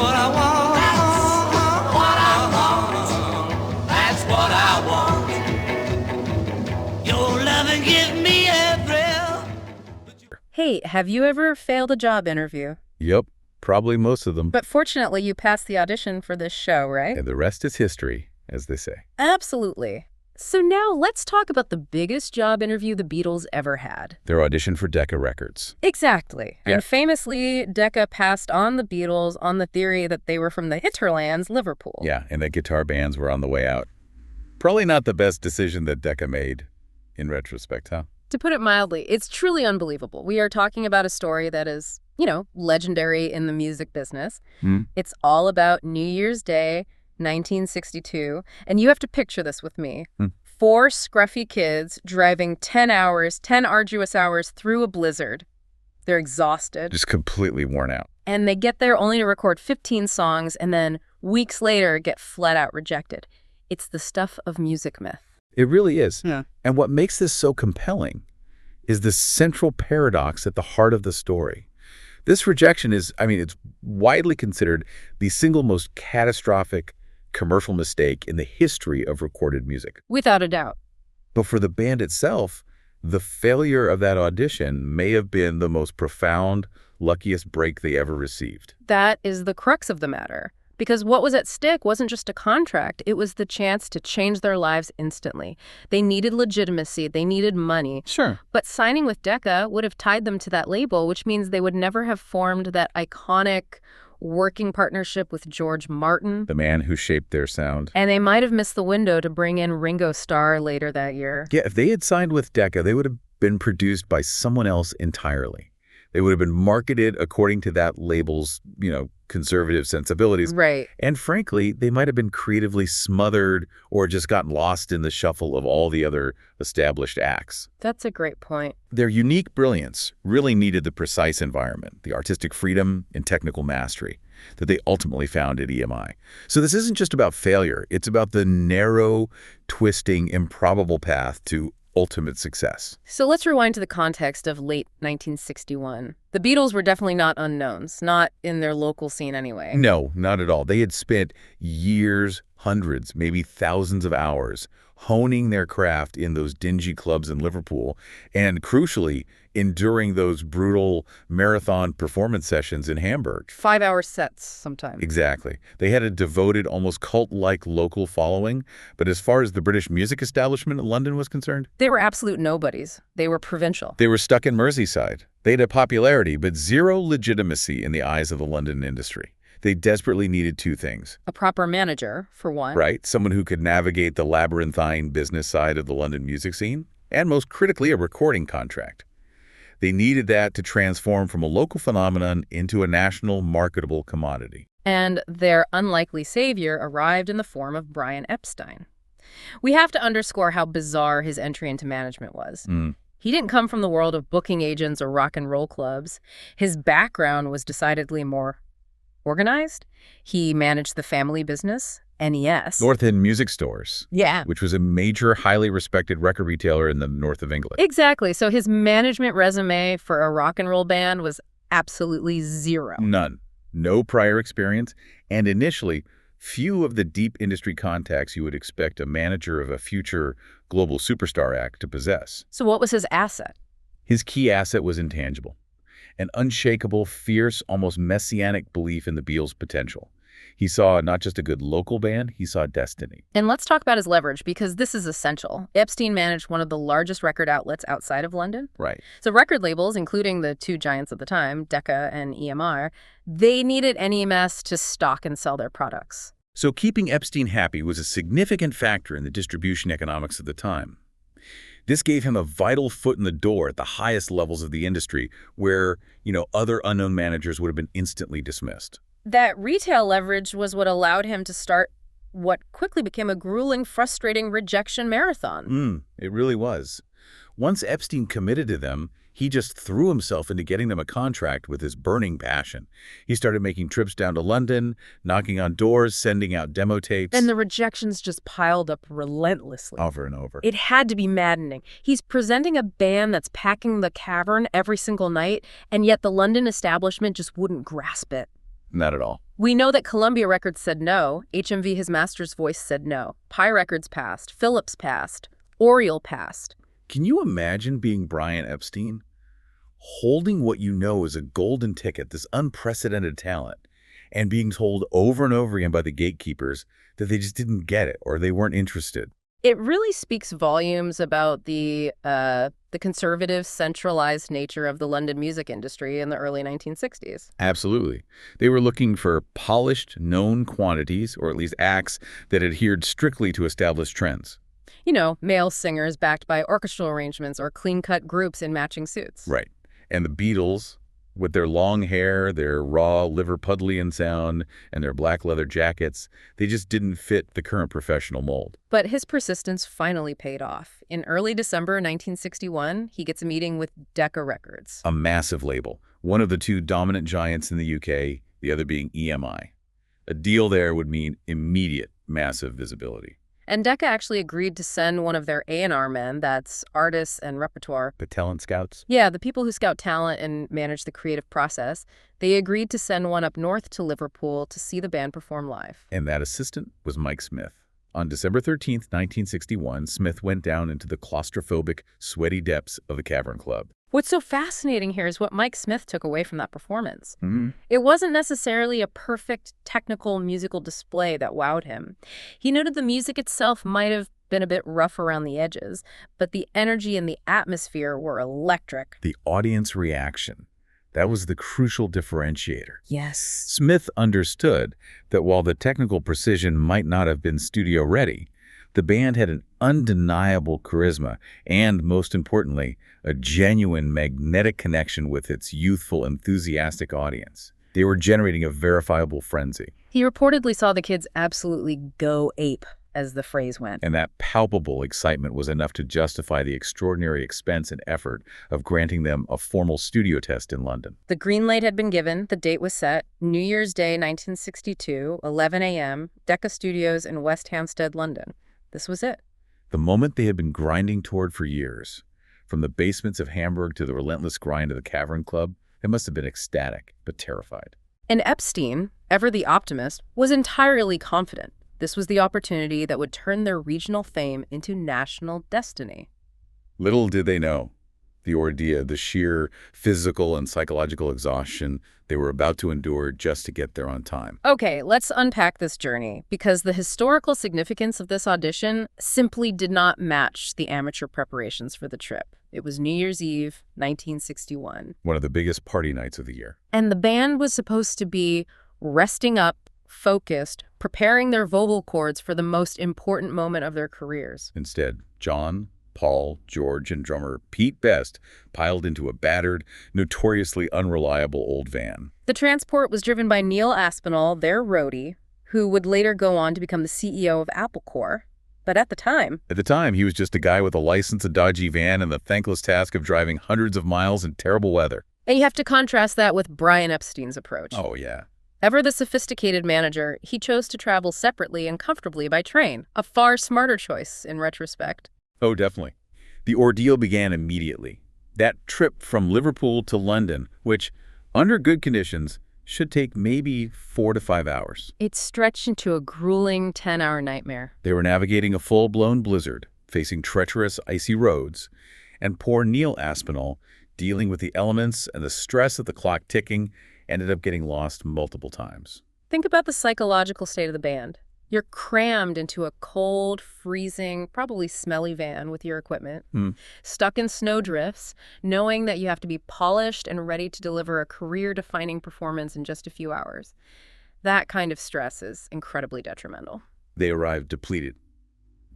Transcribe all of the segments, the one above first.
what I want. That's what I want. Your loving give me a thrill. Hey, have you ever failed a job interview? Yep, probably most of them. But fortunately, you passed the audition for this show, right? And the rest is history, as they say. Absolutely. So now let's talk about the biggest job interview the Beatles ever had. Their audition for Decca Records. Exactly. Yeah. And famously, Decca passed on the Beatles on the theory that they were from the hinterlands, Liverpool. Yeah, and that guitar bands were on the way out. Probably not the best decision that Decca made, in retrospect, huh? To put it mildly, it's truly unbelievable. We are talking about a story that is, legendary in the music business. It's all about New Year's Day, 1962, and you have to picture this with me. 4 scruffy kids driving 10 arduous hours through a blizzard. They're exhausted. Just completely worn out. And they get there only to record 15 songs and then weeks later get flat out rejected. It's the stuff of music myth. It really is. Yeah. And what makes this so compelling is the central paradox at the heart of the story. This rejection is, it's widely considered the single most catastrophic commercial mistake in the history of recorded music. Without a doubt. But for the band itself, the failure of that audition may have been the most profound, luckiest break they ever received. That is the crux of the matter. Because what was at stake wasn't just a contract, it was the chance to change their lives instantly. They needed legitimacy, they needed money. Sure. But signing with Decca would have tied them to that label, which means they would never have formed that iconic working partnership with George Martin. The man who shaped their sound. And they might have missed the window to bring in Ringo Starr later that year. Yeah, if they had signed with Decca, they would have been produced by someone else entirely. They would have been marketed according to that label's, conservative sensibilities. Right. And frankly, they might have been creatively smothered or just gotten lost in the shuffle of all the other established acts. That's a great point. Their unique brilliance really needed the precise environment, the artistic freedom and technical mastery that they ultimately found at EMI. So this isn't just about failure. It's about the narrow, twisting, improbable path to ultimate success. So let's rewind to the context of late 1961. The Beatles were definitely not unknowns, not in their local scene anyway. No, not at all. They had spent years, hundreds, maybe thousands of hours honing their craft in those dingy clubs in Liverpool and, crucially, enduring those brutal marathon performance sessions in Hamburg. 5-hour sets sometimes. Exactly. They had a devoted, almost cult-like local following, but as far as the British music establishment in London was concerned, They were absolute nobodies. They were provincial. they were stuck in Merseyside. They had a popularity, but zero legitimacy in the eyes of the London industry. They desperately needed 2 things. A proper manager, for one. Right? Someone who could navigate the labyrinthine business side of the London music scene, and most critically, a recording contract. They needed that to transform from a local phenomenon into a national marketable commodity. And their unlikely savior arrived in the form of Brian Epstein. We have to underscore how bizarre his entry into management was. He didn't come from the world of booking agents or rock and roll clubs. His background was decidedly more organized. He managed the family business, NES. North End Music Stores. Yeah. Which was a major, highly respected record retailer in the north of England. Exactly. So his management resume for a rock and roll band was absolutely zero. None. No prior experience. And initially, few of the deep industry contacts you would expect a manager of a future global superstar act to possess. So what was his asset? His key asset was intangible. An unshakable, fierce, almost messianic belief in the Beatles' potential. He saw not just a good local band, he saw destiny. And let's talk about his leverage, because this is essential. Epstein managed one of the largest record outlets outside of London. Right. So record labels, including the 2 giants at the time, Decca and EMI, they needed NEMS to stock and sell their products. So keeping Epstein happy was a significant factor in the distribution economics of the time. This gave him a vital foot in the door at the highest levels of the industry where, other unknown managers would have been instantly dismissed. That retail leverage was what allowed him to start what quickly became a grueling, frustrating rejection marathon. It really was. Once Epstein committed to them, he just threw himself into getting them a contract with his burning passion. He started making trips down to London, knocking on doors, sending out demo tapes. And the rejections just piled up relentlessly. Over and over. It had to be maddening. He's presenting a band that's packing the Cavern every single night, and yet the London establishment just wouldn't grasp it. Not at all. We know that Columbia Records said no, HMV His Master's Voice said no, Pi Records passed, Philips passed, Oriole passed. Can you imagine being Brian Epstein? Holding what you know is a golden ticket, this unprecedented talent, and being told over and over again by the gatekeepers that they just didn't get it or they weren't interested. It really speaks volumes about the conservative, centralized nature of the London music industry in the early 1960s. Absolutely. They were looking for polished, known quantities, or at least acts that adhered strictly to established trends. You know, male singers backed by orchestral arrangements or clean-cut groups in matching suits. Right. And the Beatles, with their long hair, their raw Liverpudlian sound, and their black leather jackets, they just didn't fit the current professional mold. But his persistence finally paid off. In early December 1961, he gets a meeting with Decca Records. A massive label, one of the two dominant giants in the UK, the other being EMI. A deal there would mean immediate, massive visibility. And Decca actually agreed to send one of their A&R men, that's artists and repertoire. The talent scouts? Yeah, the people who scout talent and manage the creative process. They agreed to send one up north to Liverpool to see the band perform live. And that assistant was Mike Smith. On December 13th, 1961, Smith went down into the claustrophobic, sweaty depths of the Cavern Club. What's so fascinating here is what Mike Smith took away from that performance. Mm-hmm. It wasn't necessarily a perfect technical musical display that wowed him. He noted the music itself might have been a bit rough around the edges, but the energy and the atmosphere were electric. The audience reaction. That was the crucial differentiator. Yes. Smith understood that while the technical precision might not have been studio-ready, the band had an undeniable charisma and, most importantly, a genuine magnetic connection with its youthful, enthusiastic audience. They were generating a verifiable frenzy. He reportedly saw the kids absolutely go ape, as the phrase went. And that palpable excitement was enough to justify the extraordinary expense and effort of granting them a formal studio test in London. The green light had been given, the date was set, New Year's Day 1962, 11 a.m., Decca Studios in West Hampstead, London. This was it. The moment they had been grinding toward for years. From the basements of Hamburg to the relentless grind of the Cavern Club, they must have been ecstatic, but terrified. And Epstein, ever the optimist, was entirely confident. This was the opportunity that would turn their regional fame into national destiny. Little did they know the ordeal, the sheer physical and psychological exhaustion they were about to endure just to get there on time. Okay, let's unpack this journey, because the historical significance of this audition simply did not match the amateur preparations for the trip. It was New Year's Eve, 1961. One of the biggest party nights of the year. And the band was supposed to be resting up, focused, preparing their vocal cords for the most important moment of their careers. Instead, John, Paul, George, and drummer Pete Best piled into a battered, notoriously unreliable old van. The transport was driven by Neil Aspinall, their roadie, who would later go on to become the CEO of Apple Corps. But at the time, he was just a guy with a license, a dodgy van, and the thankless task of driving hundreds of miles in terrible weather. And you have to contrast that with Brian Epstein's approach. Oh, yeah. Ever the sophisticated manager, he chose to travel separately and comfortably by train, a far smarter choice in retrospect. Oh, definitely. The ordeal began immediately. That trip from Liverpool to London, which, under good conditions, should take maybe 4 to 5 hours. It stretched into a grueling 10-hour nightmare. They were navigating a full-blown blizzard, facing treacherous, icy roads, and poor Neil Aspinall, dealing with the elements and the stress of the clock ticking, ended up getting lost multiple times. Think about the psychological state of the band. You're crammed into a cold, freezing, probably smelly van with your equipment, stuck in snowdrifts, knowing that you have to be polished and ready to deliver a career-defining performance in just a few hours. That kind of stress is incredibly detrimental. They arrived depleted,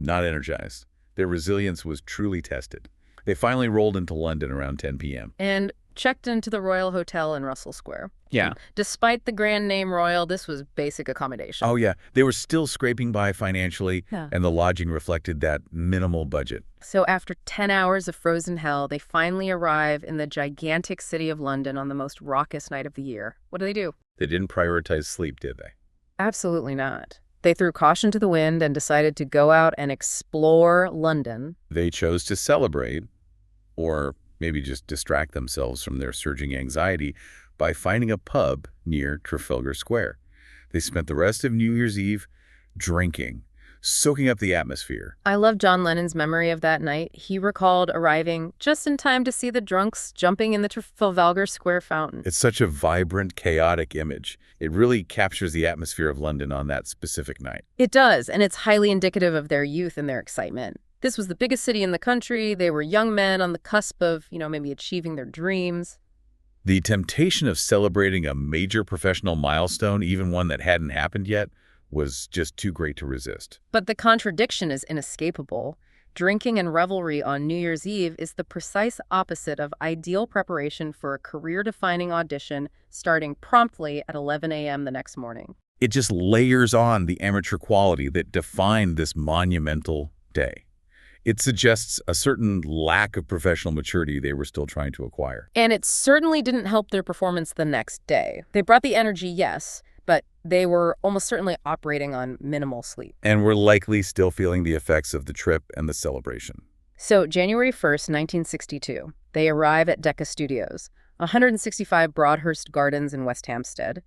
not energized. Their resilience was truly tested. They finally rolled into London around 10 p.m. And checked into the Royal Hotel in Russell Square. Yeah. Despite the grand name Royal, this was basic accommodation. Oh, yeah. They were still scraping by financially, and the lodging reflected that minimal budget. So after 10 hours of frozen hell, they finally arrive in the gigantic city of London on the most raucous night of the year. What do? They didn't prioritize sleep, did they? Absolutely not. They threw caution to the wind and decided to go out and explore London. They chose to celebrate, or maybe just distract themselves from their surging anxiety by finding a pub near Trafalgar Square. They spent the rest of New Year's Eve drinking, soaking up the atmosphere. I love John Lennon's memory of that night. He recalled arriving just in time to see the drunks jumping in the Trafalgar Square fountain. It's such a vibrant, chaotic image. It really captures the atmosphere of London on that specific night. It does, and it's highly indicative of their youth and their excitement. This was the biggest city in the country. They were young men on the cusp of, maybe achieving their dreams. The temptation of celebrating a major professional milestone, even one that hadn't happened yet, was just too great to resist. But the contradiction is inescapable. Drinking and revelry on New Year's Eve is the precise opposite of ideal preparation for a career-defining audition starting promptly at 11 a.m. the next morning. It just layers on the amateur quality that defined this monumental day. It suggests a certain lack of professional maturity they were still trying to acquire. And it certainly didn't help their performance the next day. They brought the energy, yes, but they were almost certainly operating on minimal sleep. And were likely still feeling the effects of the trip and the celebration. So January 1st, 1962, they arrive at Decca Studios, 165 Broadhurst Gardens in West Hampstead.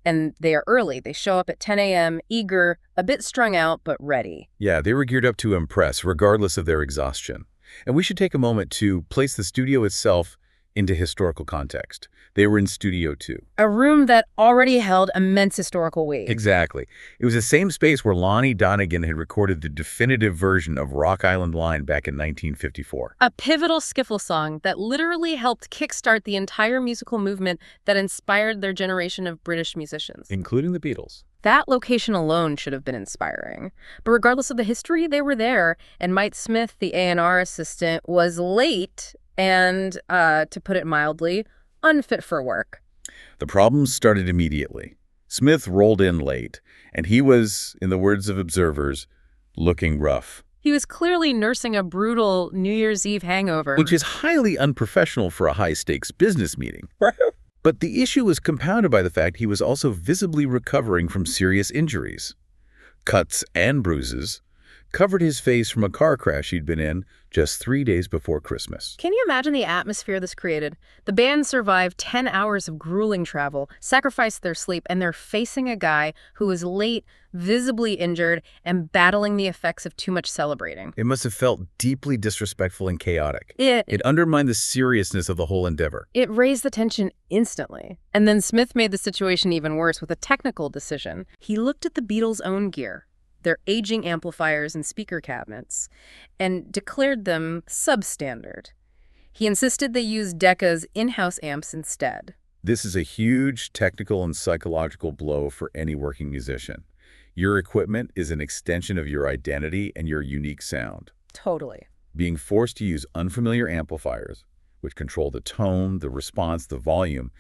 And they are early. They show up at 10 a.m., eager, a bit strung out, but ready. Yeah, they were geared up to impress, regardless of their exhaustion. And we should take a moment to place the studio itself into historical context. They were in Studio 2. A room that already held immense historical weight. Exactly. It was the same space where Lonnie Donegan had recorded the definitive version of Rock Island Line back in 1954. A pivotal skiffle song that literally helped kickstart the entire musical movement that inspired their generation of British musicians. Including the Beatles. That location alone should have been inspiring. But regardless of the history, they were there, and Mike Smith, the A&R assistant, was late and, to put it mildly, unfit for work. The problems started immediately. Smith rolled in late, and he was, in the words of observers, looking rough. He was clearly nursing a brutal New Year's Eve hangover. Which is highly unprofessional for a high-stakes business meeting. But the issue was compounded by the fact he was also visibly recovering from serious injuries. Cuts and bruises covered his face from a car crash he'd been in just 3 days before Christmas. Can you imagine the atmosphere this created? The band survived 10 hours of grueling travel, sacrificed their sleep, and they're facing a guy who was late, visibly injured, and battling the effects of too much celebrating. It must have felt deeply disrespectful and chaotic. It undermined the seriousness of the whole endeavor. It raised the tension instantly. And then Smith made the situation even worse with a technical decision. He looked at the Beatles' own gear, their aging amplifiers and speaker cabinets, and declared them substandard. He insisted they use Decca's in-house amps instead. This is a huge technical and psychological blow for any working musician. Your equipment is an extension of your identity and your unique sound. Totally. Being forced to use unfamiliar amplifiers, which control the tone, the response, the volume,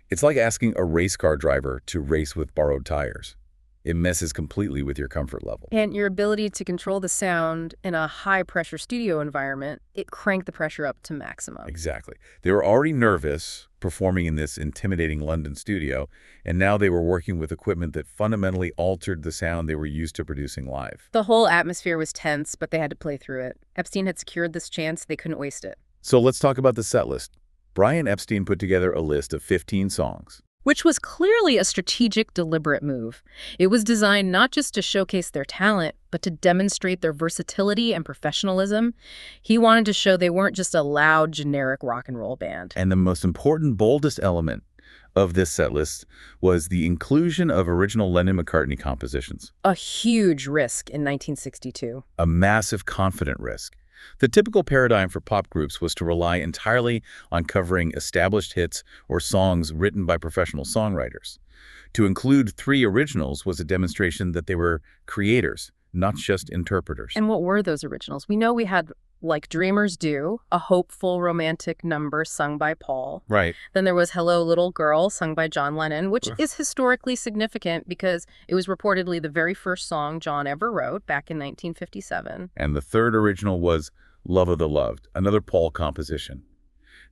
it's like asking a race car driver to race with borrowed tires. It messes completely with your comfort level. And your ability to control the sound in a high-pressure studio environment, it cranked the pressure up to maximum. Exactly. They were already nervous performing in this intimidating London studio, and now they were working with equipment that fundamentally altered the sound they were used to producing live. The whole atmosphere was tense, but they had to play through it. Epstein had secured this chance. They couldn't waste it. So let's talk about the set list. Brian Epstein put together a list of 15 songs. Which was clearly a strategic, deliberate move. It was designed not just to showcase their talent, but to demonstrate their versatility and professionalism. He wanted to show they weren't just a loud, generic rock and roll band. And the most important, boldest element of this set list was the inclusion of original Lennon-McCartney compositions. A huge risk in 1962. A massive, confident risk. The typical paradigm for pop groups was to rely entirely on covering established hits or songs written by professional songwriters. To include 3 originals was a demonstration that they were creators, not just interpreters. And what were those originals? We know we had Like Dreamers Do, a hopeful romantic number sung by Paul. Right. Then there was Hello Little Girl, sung by John Lennon, which is historically significant because it was reportedly the very first song John ever wrote back in 1957. And the third original was Love of the Loved, another Paul composition.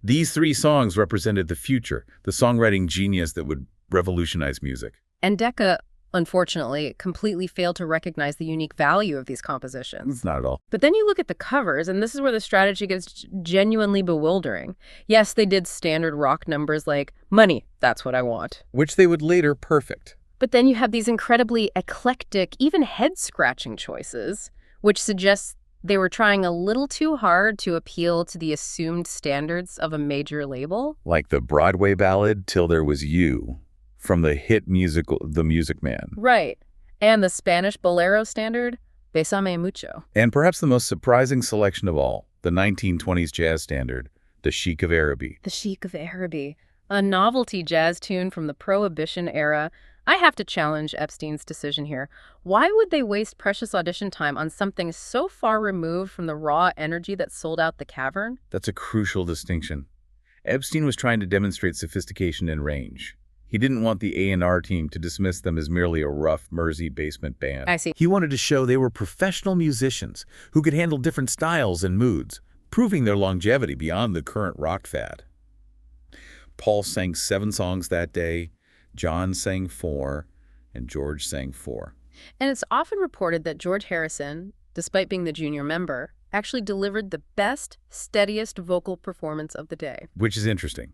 These 3 songs represented the future, the songwriting genius that would revolutionize music. And Decca unfortunately, completely failed to recognize the unique value of these compositions. It's not at all. But then you look at the covers, and this is where the strategy gets genuinely bewildering. Yes, they did standard rock numbers like Money, That's What I Want, which they would later perfect. But then you have these incredibly eclectic, even head-scratching choices, which suggests they were trying a little too hard to appeal to the assumed standards of a major label. Like the Broadway ballad Till There Was You from the hit musical The Music Man. Right. And the Spanish bolero standard, Bésame Mucho. And perhaps the most surprising selection of all, the 1920s jazz standard, The Chic of Araby. The Chic of Araby, a novelty jazz tune from the Prohibition era. I have to challenge Epstein's decision here. Why would they waste precious audition time on something so far removed from the raw energy that sold out the cavern? That's a crucial distinction. Epstein was trying to demonstrate sophistication and range. He didn't want the A&R team to dismiss them as merely a rough Mersey basement band. I see. He wanted to show they were professional musicians who could handle different styles and moods, proving their longevity beyond the current rock fad. Paul sang 7 songs that day, John sang 4, and George sang 4. And it's often reported that George Harrison, despite being the junior member, actually delivered the best, steadiest vocal performance of the day. Which is interesting.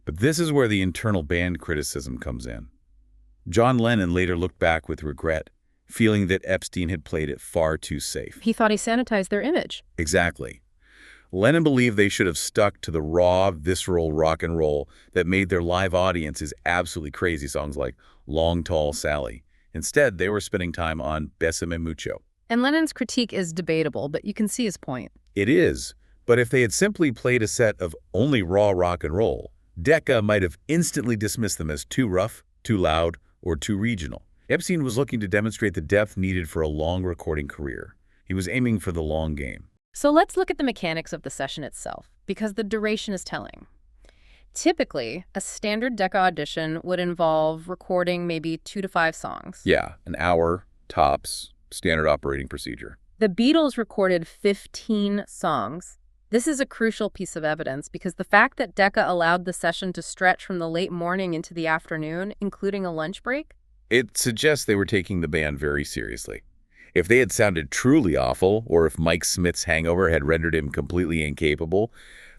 But this is where the internal band criticism comes in. John Lennon later looked back with regret, feeling that Epstein had played it far too safe. He thought he sanitized their image. Exactly. Lennon believed they should have stuck to the raw, visceral rock and roll that made their live audiences absolutely crazy songs like Long Tall Sally. Instead, they were spending time on Bésame Mucho. And Lennon's critique is debatable, but you can see his point. It is, but if they had simply played a set of only raw rock and roll, Decca might have instantly dismissed them as too rough, too loud, or too regional. Epstein was looking to demonstrate the depth needed for a long recording career. He was aiming for the long game. So let's look at the mechanics of the session itself, because the duration is telling. Typically, a standard Decca audition would involve recording maybe 2 to 5 songs. Yeah, an hour, tops, standard operating procedure. The Beatles recorded 15 songs. This is a crucial piece of evidence because the fact that Decca allowed the session to stretch from the late morning into the afternoon, including a lunch break, it suggests they were taking the band very seriously. If they had sounded truly awful, or if Mike Smith's hangover had rendered him completely incapable,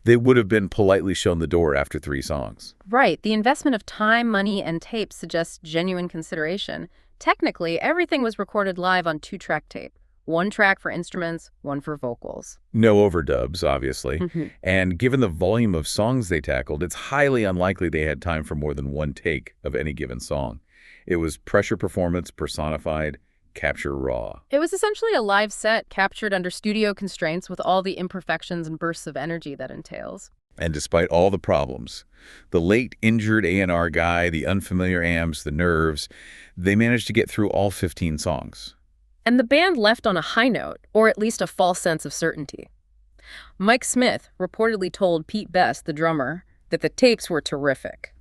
they would have been politely shown the door after 3 songs. Right. The investment of time, money, and tape suggests genuine consideration. Technically, everything was recorded live on 2-track tape. 1 track for instruments, 1 for vocals. No overdubs, obviously. And given the volume of songs they tackled, it's highly unlikely they had time for more than 1 take of any given song. It was pressure performance personified, capture raw. It was essentially a live set captured under studio constraints with all the imperfections and bursts of energy that entails. And despite all the problems, the late injured A&R guy, the unfamiliar amps, the nerves, they managed to get through all 15 songs. And the band left on a high note, or at least a false sense of certainty. Mike Smith reportedly told Pete Best, the drummer, that the tapes were terrific.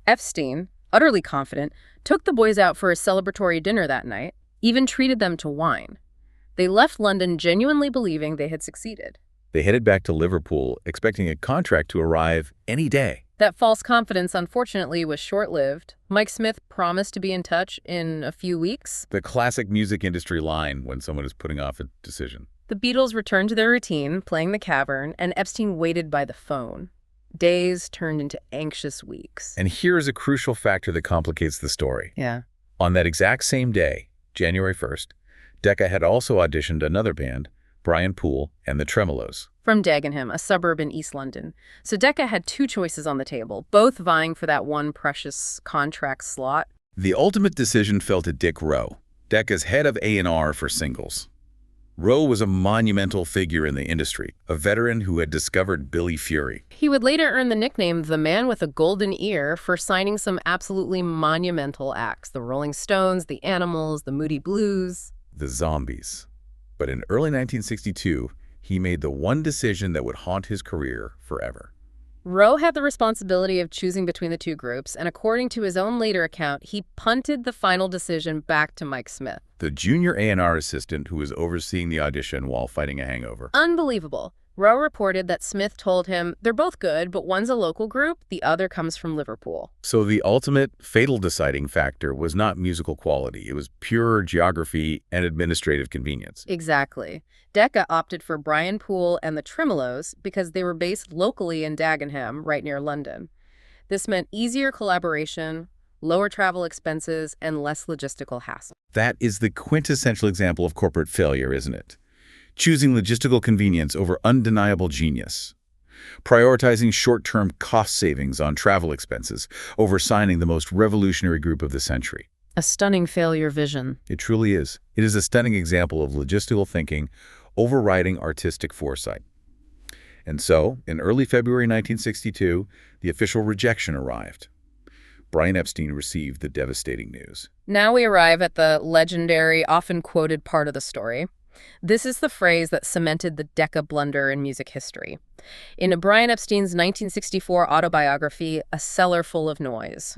Epstein, utterly confident, took the boys out for a celebratory dinner that night, even treated them to wine. They left London genuinely believing they had succeeded. They headed back to Liverpool, expecting a contract to arrive any day. That false confidence, unfortunately, was short-lived. Mike Smith promised to be in touch in a few weeks. The classic music industry line when someone is putting off a decision. The Beatles returned to their routine, playing the cavern, and Epstein waited by the phone. Days turned into anxious weeks. And here is a crucial factor that complicates the story. Yeah. On that exact same day, January 1st, Decca had also auditioned another band, Brian Poole and the Tremolos. From Dagenham, a suburb in East London. So Decca had 2 choices on the table, both vying for that one precious contract slot. The ultimate decision fell to Dick Rowe, Decca's head of A&R for singles. Rowe was a monumental figure in the industry, a veteran who had discovered Billy Fury. He would later earn the nickname the Man with a Golden Ear for signing some absolutely monumental acts. The Rolling Stones, the Animals, the Moody Blues. The Zombies. But in early 1962, he made the one decision that would haunt his career forever. Rowe had the responsibility of choosing between the 2 groups, and according to his own later account, he punted the final decision back to Mike Smith, the junior A&R assistant who was overseeing the audition while fighting a hangover. Unbelievable. Rowe reported that Smith told him, they're both good, but one's a local group, the other comes from Liverpool. So the ultimate fatal deciding factor was not musical quality. It was pure geography and administrative convenience. Exactly. Decca opted for Brian Poole and the Tremolos because they were based locally in Dagenham, right near London. This meant easier collaboration, lower travel expenses, and less logistical hassle. That is the quintessential example of corporate failure, isn't it? Choosing logistical convenience over undeniable genius. Prioritizing short-term cost savings on travel expenses over signing the most revolutionary group of the century. A stunning failure vision. It truly is. It is a stunning example of logistical thinking overriding artistic foresight. And so, in early February 1962, the official rejection arrived. Brian Epstein received the devastating news. Now we arrive at the legendary, often quoted part of the story. This is the phrase that cemented the Decca blunder in music history. In Brian Epstein's 1964 autobiography, A Cellar Full of Noise,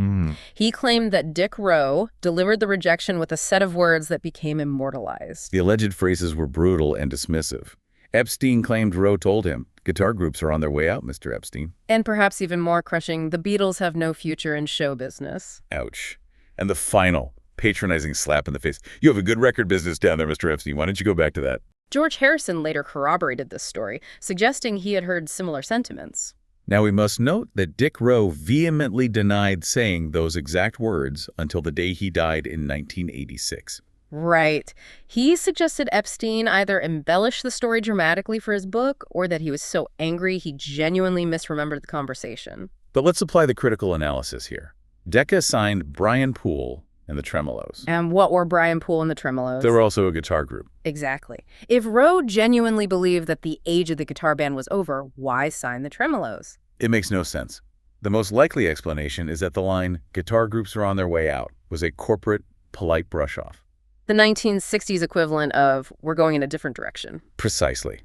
he claimed that Dick Rowe delivered the rejection with a set of words that became immortalized. The alleged phrases were brutal and dismissive. Epstein claimed Rowe told him, "Guitar groups are on their way out, Mr. Epstein." And perhaps even more crushing, the Beatles have no future in show business. Ouch. And the final patronizing slap in the face. "You have a good record business down there, Mr. Epstein. Why don't you go back to that?" George Harrison later corroborated this story, suggesting he had heard similar sentiments. Now we must note that Dick Rowe vehemently denied saying those exact words until the day he died in 1986. Right. He suggested Epstein either embellish the story dramatically for his book or that he was so angry he genuinely misremembered the conversation. But let's apply the critical analysis here. Decca signed Brian Poole and the Tremolos. And what were Brian Poole and the Tremolos? They were also a guitar group. Exactly. If Rowe genuinely believed that the age of the guitar band was over, why sign the Tremolos? It makes no sense. The most likely explanation is that the line, "guitar groups are on their way out," was a corporate, polite brush-off. The 1960s equivalent of, we're going in a different direction. Precisely.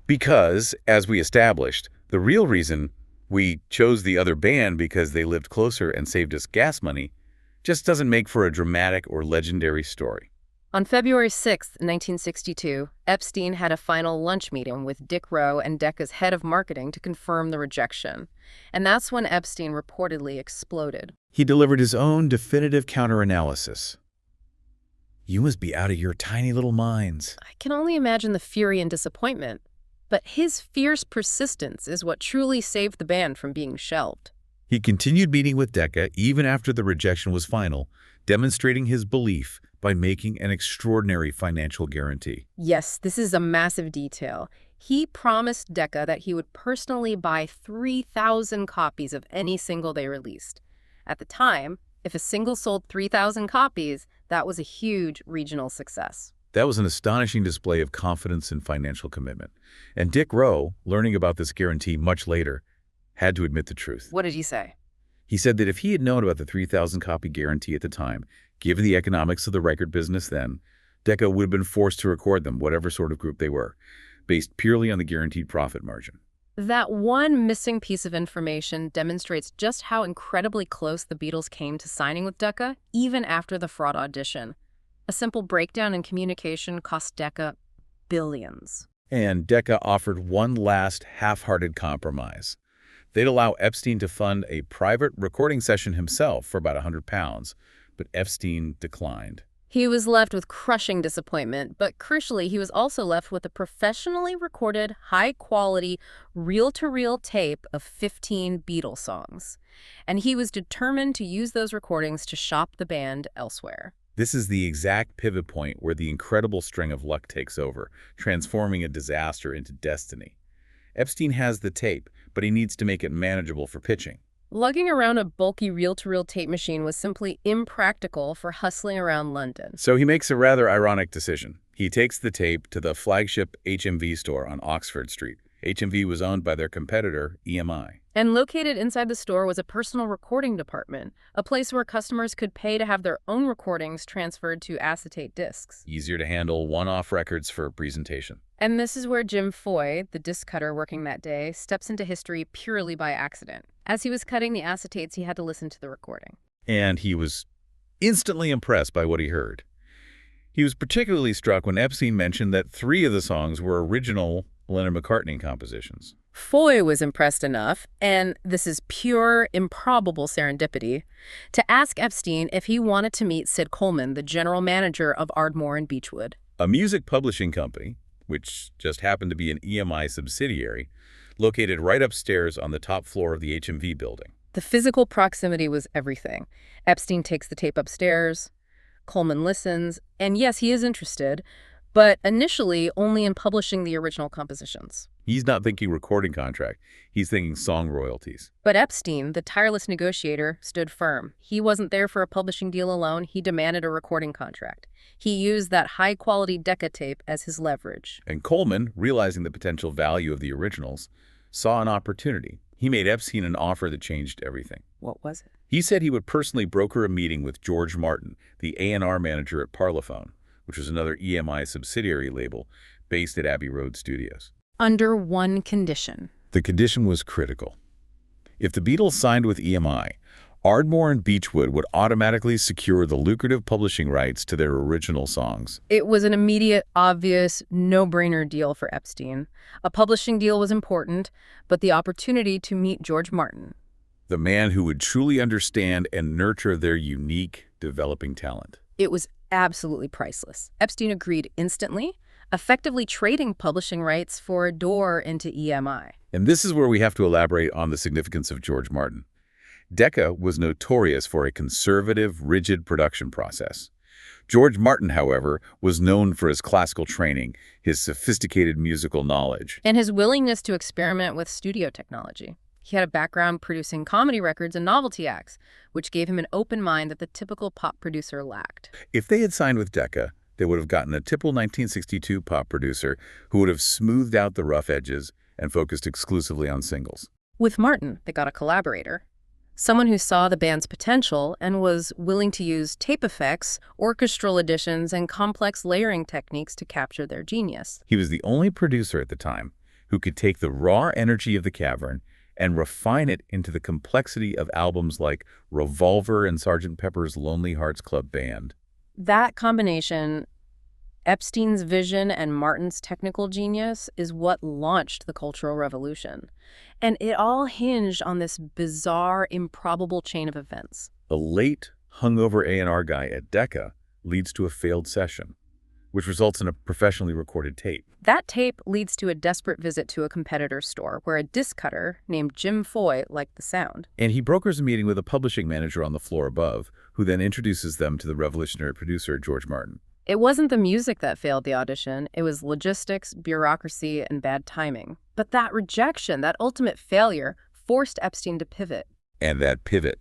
Because, as we established, the real reason we chose the other band because they lived closer and saved us gas money just doesn't make for a dramatic or legendary story. On February 6, 1962, Epstein had a final lunch meeting with Dick Rowe and Decca's head of marketing to confirm the rejection. And that's when Epstein reportedly exploded. He delivered his own definitive counter-analysis. "You must be out of your tiny little minds." I can only imagine the fury and disappointment. But his fierce persistence is what truly saved the band from being shelved. He continued meeting with Decca even after the rejection was final, demonstrating his belief by making an extraordinary financial guarantee. Yes, this is a massive detail. He promised Decca that he would personally buy 3,000 copies of any single they released. At the time, if a single sold 3,000 copies, that was a huge regional success. That was an astonishing display of confidence and financial commitment. And Dick Rowe, learning about this guarantee much later, had to admit the truth. What did he say? He said that if he had known about the 3,000 copy guarantee at the time, given the economics of the record business then, Decca would have been forced to record them, whatever sort of group they were, based purely on the guaranteed profit margin. That one missing piece of information demonstrates just how incredibly close the Beatles came to signing with Decca, even after the fraud audition. A simple breakdown in communication cost Decca billions. And Decca offered one last half-hearted compromise. They'd allow Epstein to fund a private recording session himself for about £100, but Epstein declined. He was left with crushing disappointment, but crucially, he was also left with a professionally recorded, high-quality, reel-to-reel tape of 15 Beatles songs. And he was determined to use those recordings to shop the band elsewhere. This is the exact pivot point where the incredible string of luck takes over, transforming a disaster into destiny. Epstein has the tape, but he needs to make it manageable for pitching. Lugging around a bulky reel-to-reel tape machine was simply impractical for hustling around London. So he makes a rather ironic decision. He takes the tape to the flagship HMV store on Oxford Street. HMV was owned by their competitor, EMI. And located inside the store was a personal recording department, a place where customers could pay to have their own recordings transferred to acetate discs. Easier to handle one-off records for presentation. And this is where Jim Foy, the disc cutter working that day, steps into history purely by accident. As he was cutting the acetates, he had to listen to the recording. And he was instantly impressed by what he heard. He was particularly struck when Epstein mentioned that 3 of the songs were original Lennon-McCartney compositions. Foy was impressed enough, and this is pure, improbable serendipity, to ask Epstein if he wanted to meet Sid Coleman, the general manager of Ardmore and Beechwood. A music publishing company, which just happened to be an EMI subsidiary, located right upstairs on the top floor of the HMV building. The physical proximity was everything. Epstein takes the tape upstairs, Coleman listens, and yes, he is interested, but initially only in publishing the original compositions. He's not thinking recording contract. He's thinking song royalties. But Epstein, the tireless negotiator, stood firm. He wasn't there for a publishing deal alone. He demanded a recording contract. He used that high-quality Decca tape as his leverage. And Coleman, realizing the potential value of the originals, saw an opportunity. He made Epstein an offer that changed everything. What was it? He said he would personally broker a meeting with George Martin, the A&R manager at Parlophone, which was another EMI subsidiary label based at Abbey Road Studios. Under one condition. The condition was critical. If the Beatles signed with EMI, Ardmore and Beechwood would automatically secure the lucrative publishing rights to their original songs. It was an immediate, obvious, no-brainer deal for Epstein. A publishing deal was important, but the opportunity to meet George Martin, the man who would truly understand and nurture their unique, developing talent. It was absolutely priceless. Epstein agreed instantly, effectively trading publishing rights for a door into EMI. And this is where we have to elaborate on the significance of George Martin. Decca was notorious for a conservative, rigid production process. George Martin, however, was known for his classical training, his sophisticated musical knowledge, and his willingness to experiment with studio technology. He had a background producing comedy records and novelty acts, which gave him an open mind that the typical pop producer lacked. If they had signed with Decca, they would have gotten a typical 1962 pop producer who would have smoothed out the rough edges and focused exclusively on singles. With Martin, they got a collaborator. Someone who saw the band's potential and was willing to use tape effects, orchestral additions, and complex layering techniques to capture their genius. He was the only producer at the time who could take the raw energy of the cavern and refine it into the complexity of albums like Revolver and Sgt. Pepper's Lonely Hearts Club Band. That combination, Epstein's vision and Martin's technical genius, is what launched the Cultural Revolution. And it all hinged on this bizarre, improbable chain of events. The late, hungover A&R guy at Decca leads to a failed session, which results in a professionally recorded tape. That tape leads to a desperate visit to a competitor's store where a disc cutter named Jim Foy liked the sound. And he brokers a meeting with a publishing manager on the floor above, who then introduces them to the revolutionary producer, George Martin. It wasn't the music that failed the audition. It was logistics, bureaucracy, and bad timing. But that rejection, that ultimate failure, forced Epstein to pivot. And that pivot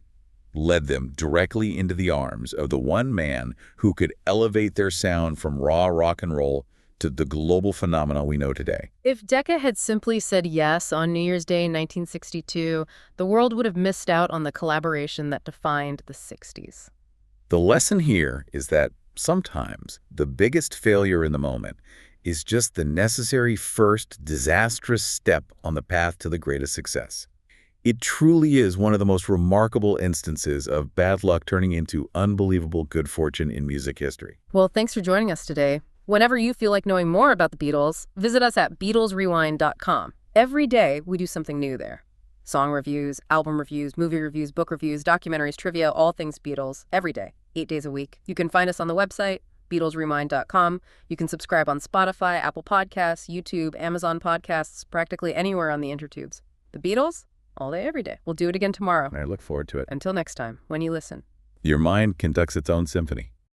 led them directly into the arms of the one man who could elevate their sound from raw rock and roll to the global phenomenon we know today. If Decca had simply said yes on New Year's Day in 1962, the world would have missed out on the collaboration that defined the 60s. The lesson here is that sometimes the biggest failure in the moment is just the necessary first disastrous step on the path to the greatest success. It truly is one of the most remarkable instances of bad luck turning into unbelievable good fortune in music history. Well, thanks for joining us today. Whenever you feel like knowing more about the Beatles, visit us at BeatlesRewind.com. Every day, we do something new there. Song reviews, album reviews, movie reviews, book reviews, documentaries, trivia, all things Beatles, every day, 8 days a week. You can find us on the website, BeatlesRewind.com. You can subscribe on Spotify, Apple Podcasts, YouTube, Amazon Podcasts, practically anywhere on the intertubes. The Beatles, all day, every day. We'll do it again tomorrow. I look forward to it. Until next time, when you listen. Your mind conducts its own symphony.